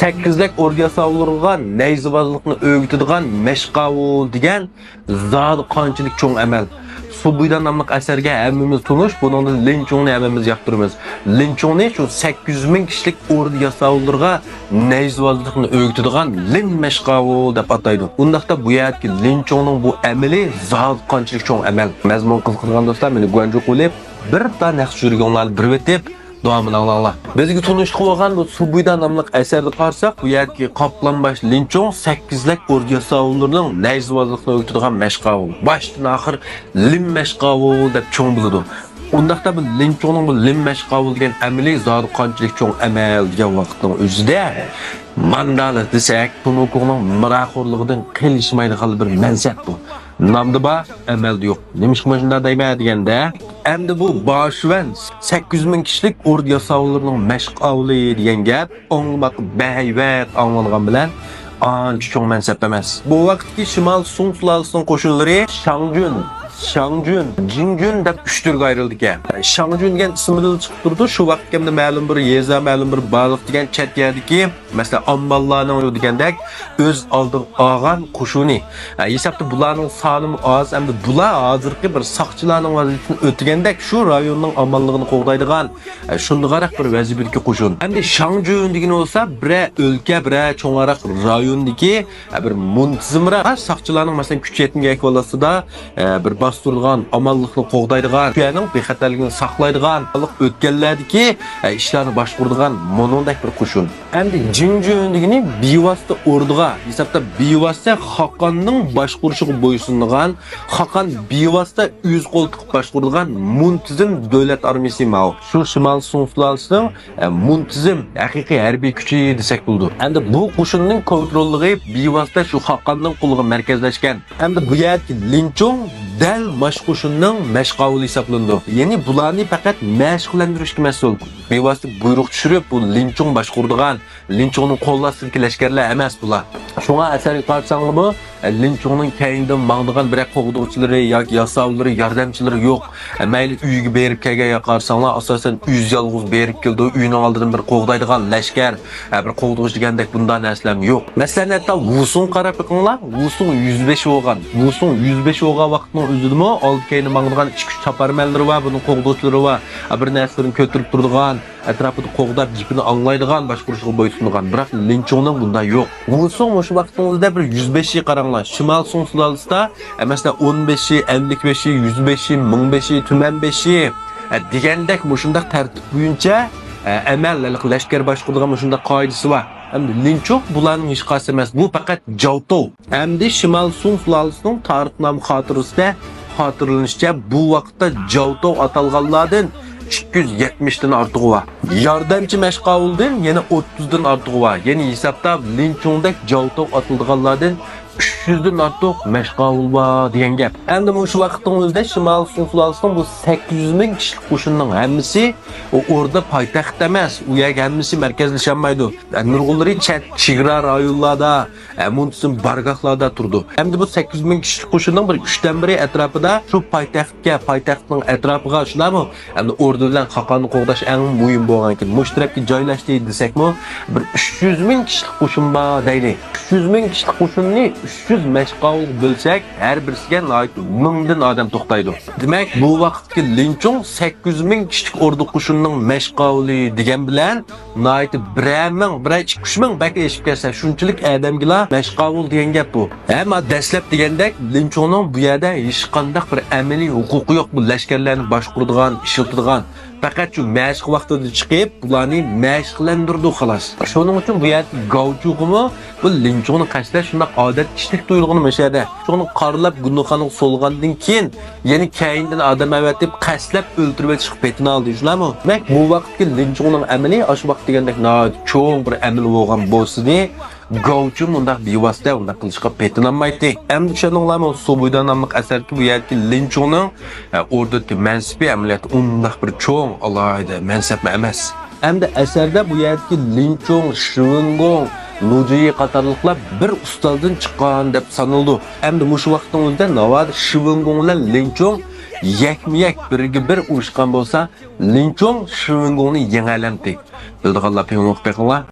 8lik orga savurgan, neyzibazlıkni öğütüdügan meşqavul degan zat qanchalik cho'ng amal. Subuydan namlıq əsərgə həmmimiz tunuş, bunun Linçongni həmmimiz yaptırmız. Linçongni şu 800 min kişilik ordu yasavullarga neyzibazlıkni öğütüdügan Lin meşqavul deb ataydı. Undaqda bu yerki Linçongning bu əmeli zat qanchalik cho'ng amal. Mazmun qiziqtirgan do'stlar, meni Guanju qo'lib bir ta naqsh yurganlarni bir etib Doğamını anla. Bizge tunuştuk olan bu Subuydan namlıq əsərdə qarsak, bu yerki Qaplanbaş Linçong 8lik ordu savunlarının neyzibazlıqını öğütüdügan meşqavul. Başdan axır Lin meşqavul deb çoğun bilidu. Ondaqda bu Linçongning bu Lin meşqavul degan əmeli zat qanchalik cho'ng amal degan vaqtning o'zida mandala desek, tunukning miraxorligidan qilishmaydigan bir mansab bu. Namda ba, əməldə yox. Nemiş ki, şunda deyməyə deyəndə, əmdə bu başvən 800 min kişilik ordu yasavullarının məşqavlı deyən gəp, anlamaq bəhayvət anlanğan bilən, anca çox mənsəb emas. Bu vaxtki Şimal Sun sulalısının qoşunları Şangjun, Jingjun deb 3 türge ayrıldı ki. Şangjun degan ismini chiqib turdi. Shu vaqtda ma'lum bir yeza, ma'lum bir baliq degan chet yerdiki, mesela amballarning degandek o'z oldiga olgan qo'shuni. Hisobda bularning soni oz, hamda bular hozirgi bir saqchilarning vazifasini o'tgandek shu rayonning amonligini qo'g'daydigan shundoq bir vazifadagi qo'shin. Hamda Şangjun degan bo'lsa, bir o'lka, bir cho'ngaroq rayondagi bir muntizimroq saqchilarning masalan kuch yetgan holatida bir bastırılgan, amallıqni qo'g'daydigan, kuyaning bexatarligini saqlaydigan, o'tganlardagi ishlarni boshquradigan monondak bir qo'shin. Endi Jingjun degani bevosita orduga, hisobda bevosita Xoqonning boshqurishiga bo'ysungan, Xoqon bevosita o'z qo'ltiq boshquradigan muntizim davlat armiyasi ma'u. Shu Şimal Sun sulalisining muntizim haqiqiy harbiy kuchi desak bo'ldi. Endi bu qo'shinning kontrolligi bevosita shu Xoqonning qo'liga markazlashgan. Endi bu yerki Linchong Dal mashquşunning mashqavuli hisoblanadi. Ya'ni bularni faqat mashqlantirishga mas'ul. Bevosita buyruq tushirib, bu Linchong boshquradigan, Linchongning qo'llastidagi lashkarlar emas bular. Shunga asarga qarasangmi bu Linchongning keyindan mangdigan bir qo'g'duvchilari yoki yasavlari, yordamchilari yo'q. Mayli uyga berib kelgan qarsanglar, asosan o'z yolg'iz berib keldi, uyning oldidan bir qo'g'daydigan lashkar, bir qo'g'duvchi degandek bundan narsalar yo'q. Masalan, hatta Wusun qarab qo'yinglar, Wusun 105 bo'lgan. Wusun 105 bo'lgan vaqtning o'zidimi oldi keyini mangdigan ichki chaparmanlari va buning qo'g'duvchilari va bir narsalarni ko'tarib turadigan, atrofida qo'g'dab jipini anglaydigan boshqurishga bo'ysungan. Biroq Linchongning bunday yo'q. Wusun shu vaqtingizda bir 105 ga qaranglar. Şimal Sun sulalısida masalan 15, 55, 105, 1005, tuman 5 degandek shunday tartib bo'yicha amallik lashkar boshquradigan shunday qoidasi bor. Endi Linchong bularning hech qaysi emas. Bu faqat Javtov. Endi Şimal Sun sulalisining tarixnoma xotirasida xotirlanishicha bu vaqtda Javtov atalganlardan 270 dan ortiq var. Yordamchi mashqavuldan yana 30 dan ortiq var. Ya'ni hisobda Linchongdek Javtov atilganlardan 300 dan ortiq mashqavul var degan gap. Endi shu vaqtning o'zida Şimal Sun sulalisining bu 800 ming kishilik qo'shinning hammasi orada poytaxt emas, u yerga hammasi markazlashanmaydi. Nurg'unlari chet chegara rayonlarda, muntizim bargohlarda turdi. Endi bu 800 ming kishilik qo'shinning bir 3dan biri atrofida shu poytaxtning atrofiga shularmi? Endi ordu bilan Xoqonni qo'g'dash eng muhim bo'lgan ekan. Mushtarabga joylashdi desakmi, bir 300 ming kishilik qo'shin bor deylik. 300 ming kishilik qo'shinni 300 mashqavul bo'lsak, har birisiga 1000 dan odam to'xtaydi. Demak, bu vaqtki Linchong 800 ming kishilik ordu qo'shinining mashqavuli degan bilan noyati 1 ming bak eshib kelsa, shunchalik odamlar mashqavul degan gap bu. Hamma dastlab degandek Linchongning bu yerda hech qanday bir amaliy huquqi yo'q bu lashkarlarni boshquradigan, ishlatadigan. Faqat shu mashq vaqtida chiqib, bularni mashqlantirdi xolos. Shuning uchun bu yer Gauchuqmi bu Linchongni qashda shunday odat kishilik tuyulg'ini mashada. Shuni qarlab gunoxoning so'lgandan keyin, ya'ni keyindan odam avatib qaslab o'ltirib chiqib petini oldi shularmi? Demak, bu vaqtki Linchongning amali shu vaqt degandek cho'ng bir amal bo'lgan bo'lsa-da, Gauchu bunda bevosita unda qilishga petinolmaydi. Endi tushuninglarmi, Subuydan namlıq asarki bu yerki Linchongning o'rdagi mansibiy amaliyati undaq bir cho'ng alohida mansab emas. Endi asarda bu yerki Linchong, Shivingong, Nujiyi qatorliqlar bir ustozdan chiqqan deb sanaldi. Endi shu vaqtning o'zida navad Shivingong bilan Linchong yakma-yak biriga bir urushgan bo'lsa, Linchong Shivingongni yengalamdi. Bildiganlar peygamber